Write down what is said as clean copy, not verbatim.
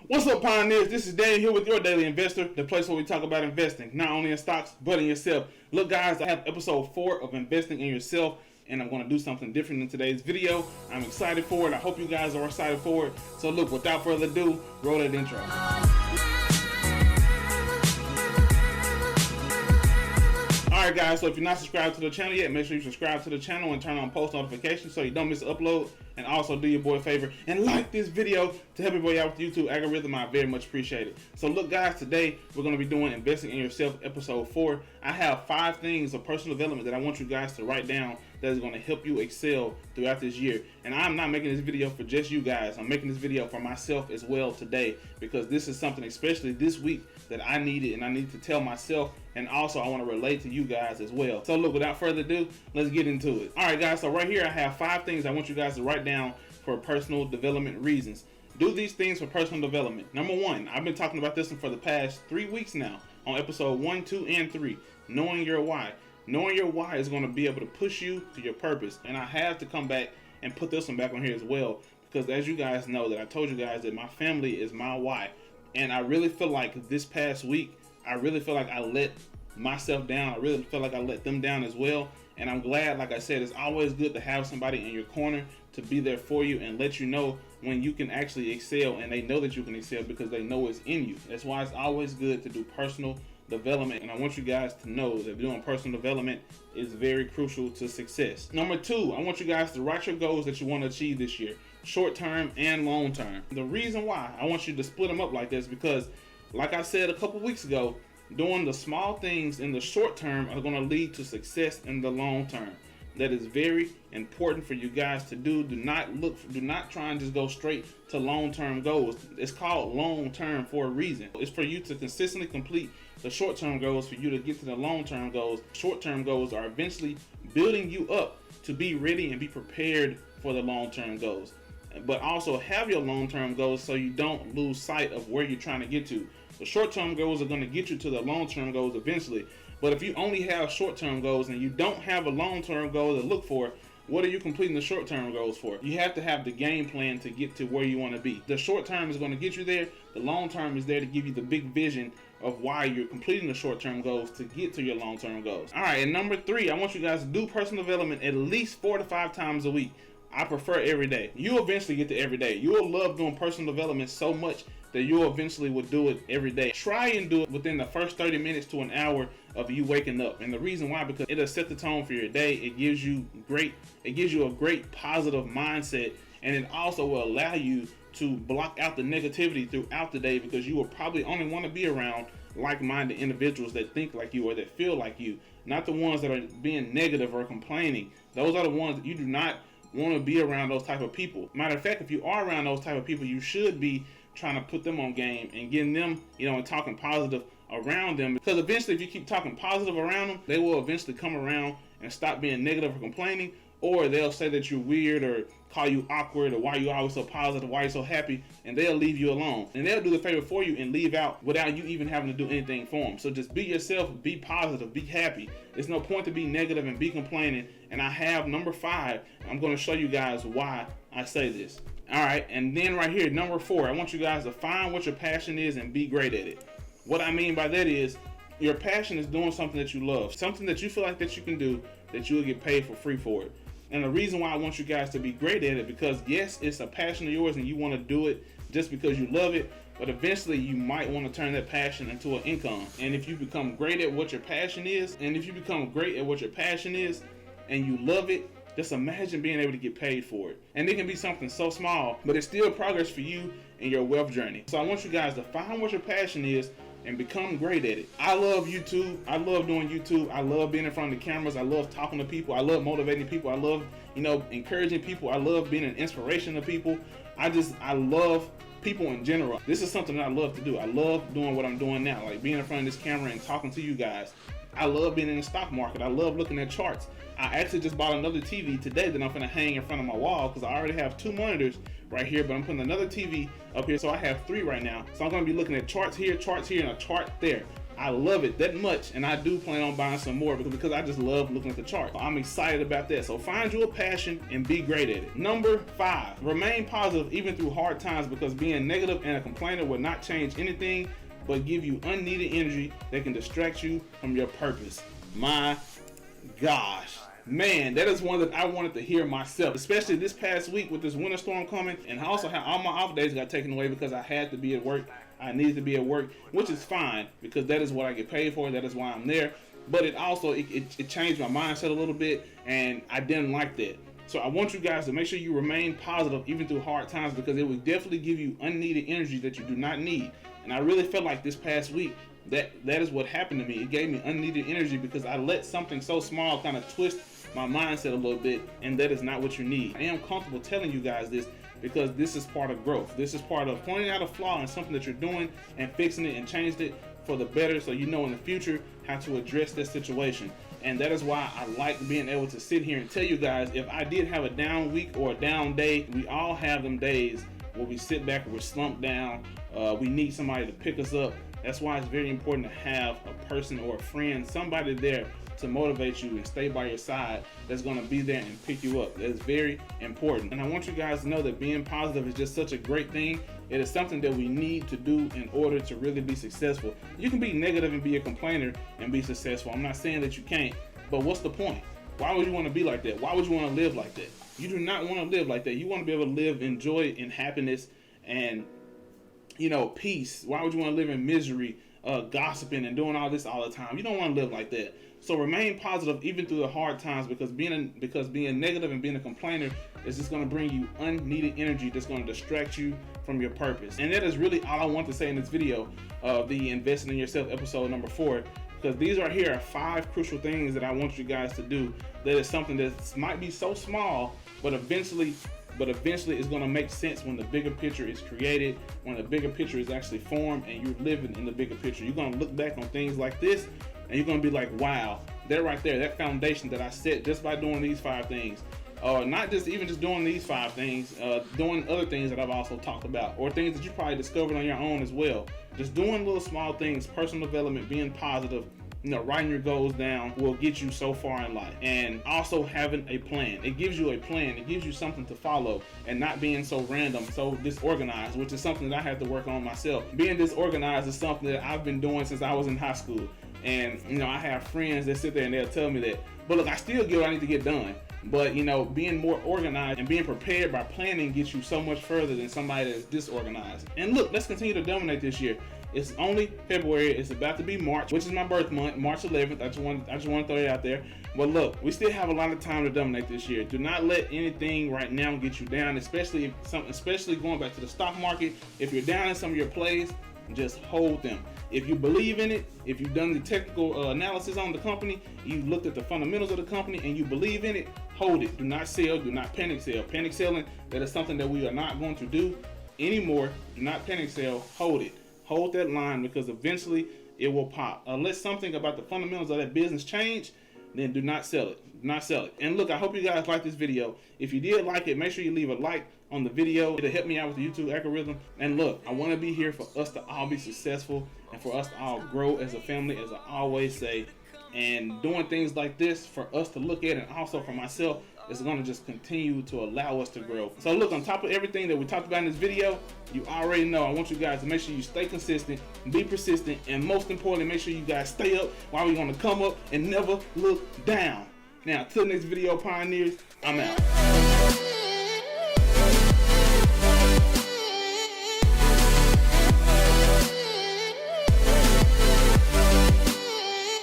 What's up, pioneers? This is Daniel here with your Daily Investor, the place where we talk about investing, not only in stocks, but in yourself. Look, guys, I have episode 4 of Investing in Yourself, and I'm going to do something different in today's video. I'm excited for it. I hope you guys are excited for it. So look, without further ado, roll that intro. Alright guys, so if you're not subscribed to the channel yet, make sure you subscribe to the channel and turn on post notifications so you don't miss an upload. And also do your boy a favor and like this video to help your boy out with the YouTube algorithm. I very much appreciate it. So look, guys, today we're going to be doing Investing in Yourself episode 4. I have 5 things of personal development that I want you guys to write down that is going to help you excel throughout this year. And I'm not making this video for just you guys. I'm making this video for myself as well today, because this is something, especially this week, that I needed and I need to tell myself, and also I want to relate to you guys as well. So look, without further ado, let's get into it. Alright guys, so right here I have 5 things I want you guys to write down for personal development reasons. Do these things for personal development. Number 1, I've been talking about this one for the past 3 weeks now on episode 1, 2, and 3. Knowing your why. Knowing your why is going to be able to push you to your purpose. And I have to come back and put this one back on here as well, because as you guys know, that I told you guys that my family is my why. And I really feel like this past week, I really feel like I let myself down. I really feel like I let them down as well. And I'm glad, like I said, it's always good to have somebody in your corner to be there for you and let you know when you can actually excel, and they know that you can excel because they know it's in you. That's why it's always good to do personal development, and I want you guys to know that doing personal development is very crucial to success. Number 2, I want you guys to write your goals that you want to achieve this year, short term and long term. The reason why I want you to split them up like this, because like I said a couple weeks ago, doing the small things in the short term are going to lead to success in the long term. That is very important for you guys to do. Do not try and just go straight to long-term goals. It's called long-term for a reason. It's for you to consistently complete the short-term goals for you to get to the long-term goals. Short-term goals are eventually building you up to be ready and be prepared for the long-term goals. But also have your long-term goals so you don't lose sight of where you're trying to get to. The short-term goals are going to get you to the long-term goals eventually. But if you only have short-term goals and you don't have a long-term goal to look for, what are you completing the short-term goals for? You have to have the game plan to get to where you want to be. The short-term is going to get you there. The long-term is there to give you the big vision of why you're completing the short-term goals to get to your long-term goals. All right, and number 3, I want you guys to do personal development at least 4 to 5 times a week. I prefer every day. You'll eventually get to every day. You'll love doing personal development so much that you'll eventually will do it every day. Try and do it within the first 30 minutes to an hour of you waking up. And the reason why, because it'll set the tone for your day. It gives you a great positive mindset, and it also will allow you to block out the negativity throughout the day, because you will probably only want to be around like-minded individuals that think like you or that feel like you, not the ones that are being negative or complaining. Those are the ones that you do not want to be around. Those type of people. Matter of fact, if you are around those type of people, you should be trying to put them on game and getting them, and talking positive around them, because eventually if you keep talking positive around them, they will eventually come around and stop being negative or complaining, or they'll say that you're weird or call you awkward or why you always so positive, why you're so happy, and they'll leave you alone, and they'll do the favor for you and leave out without you even having to do anything for them. So just be yourself, be positive, be happy. There's no point to be negative and be complaining. And I have number 5. I'm going to show you guys why I say this. All right, and then right here, number 4, I want you guys to find what your passion is and be great at it. What I mean by that is, your passion is doing something that you love, something that you feel like that you can do, that you'll get paid for free for it. And the reason why I want you guys to be great at it, because yes, it's a passion of yours and you want to do it just because you love it, but eventually you might want to turn that passion into an income. And if you become great at what your passion is, and you love it, just imagine being able to get paid for it. And it can be something so small, but it's still progress for you in your wealth journey. So I want you guys to find what your passion is and become great at it. I love YouTube. I love doing YouTube. I love being in front of the cameras. I love talking to people. I love motivating people. I love, encouraging people. I love being an inspiration to people. I love people in general. This is something that I love to do. I love doing what I'm doing now, like being in front of this camera and talking to you guys. I love being in the stock market. I love looking at charts. I actually just bought another TV today that I'm going to hang in front of my wall, because I already have 2 monitors right here, but I'm putting another TV up here, so I have 3 right now. So I'm going to be looking at charts here, and a chart there. I love it that much, and I do plan on buying some more because I just love looking at the chart. I'm excited about that. So find you a passion and be great at it. Number 5, remain positive even through hard times, because being negative and a complainer will not change anything but give you unneeded energy that can distract you from your purpose. My gosh. Man, that is one that I wanted to hear myself, especially this past week with this winter storm coming, and also how all my off days got taken away because I had to be at work. I needed to be at work, which is fine because that is what I get paid for. That is why I'm there. But it also it changed my mindset a little bit, and I didn't like that. So I want you guys to make sure you remain positive even through hard times, because it will definitely give you unneeded energy that you do not need. And I really felt like this past week that is what happened to me. It gave me unneeded energy because I let something so small kind of twist my mindset a little bit, and that is not what you need. I am comfortable telling you guys this because this is part of growth. This is part of pointing out a flaw in something that you're doing and fixing it and changed it for the better, so you know in the future how to address that situation. And that is why I like being able to sit here and tell you guys, if I did have a down week or a down day, we all have them days where we sit back and we're slumped down. We need somebody to pick us up. That's why it's very important to have a person or a friend, somebody there to motivate you and stay by your side, that's going to be there and pick you up. That's very important. And I want you guys to know that being positive is just such a great thing. It is something that we need to do in order to really be successful. You can be negative and be a complainer and be successful. I'm not saying that you can't, but what's the point? Why would you want to be like that? Why would you want to live like that? You do not want to live like that. You want to be able to live in joy and happiness and, you know, peace. Why would you want to live in misery, gossiping and doing all this all the time? You don't want to live like that. So remain positive even through the hard times, because being negative and being a complainer is just going to bring you unneeded energy that's going to distract you from your purpose. And that is really all I want to say in this video of the Investing in Yourself episode number 4, because these right here are 5 crucial things that I want you guys to do. That is something that might be so small, but eventually it's going to make sense when the bigger picture is created, when the bigger picture is actually formed and you're living in the bigger picture. You're going to look back on things like this and you're going to be like, wow, that right there, that foundation that I set just by doing these 5 things. Not just doing these 5 things, doing other things that I've also talked about, or things that you probably discovered on your own as well. Just doing little small things, personal development, being positive, you know, writing your goals down will get you so far in life. And also having a plan. It gives you a plan. It gives you something to follow, and not being so random, so disorganized, which is something that I have to work on myself. Being disorganized is something that I've been doing since I was in high school. And, you know, I have friends that sit there and they'll tell me that. But look, I still get what I need to get done. But, you know, being more organized and being prepared by planning gets you so much further than somebody that's disorganized. And look, let's continue to dominate this year. It's only February. It's about to be March, which is my birth month, March 11th. I just want to throw it out there. But look, we still have a lot of time to dominate this year. Do not let anything right now get you down, especially going back to the stock market. If you're down in some of your plays, just hold them. If you believe in it, if you've done the technical analysis on the company, you looked at the fundamentals of the company and you believe in it, hold it. Do not sell. Do not panic sell. Panic selling, that is something that we are not going to do anymore. Do not panic sell. Hold it. Hold that line, because eventually it will pop. Unless something about the fundamentals of that business change, then do not sell it. Do not sell it. And look, I hope you guys like this video. If you did like it, make sure you leave a like on the video. It'll help me out with the YouTube algorithm. And look, I want to be here for us to all be successful and for us to all grow as a family, as I always say. And doing things like this for us to look at, and also for myself, is going to just continue to allow us to grow. So look, on top of everything that we talked about in this video, you already know I want you guys to make sure you stay consistent, be persistent, and most importantly, make sure you guys stay up while we're going to come up and never look down. Now, till the next video, pioneers, I'm out.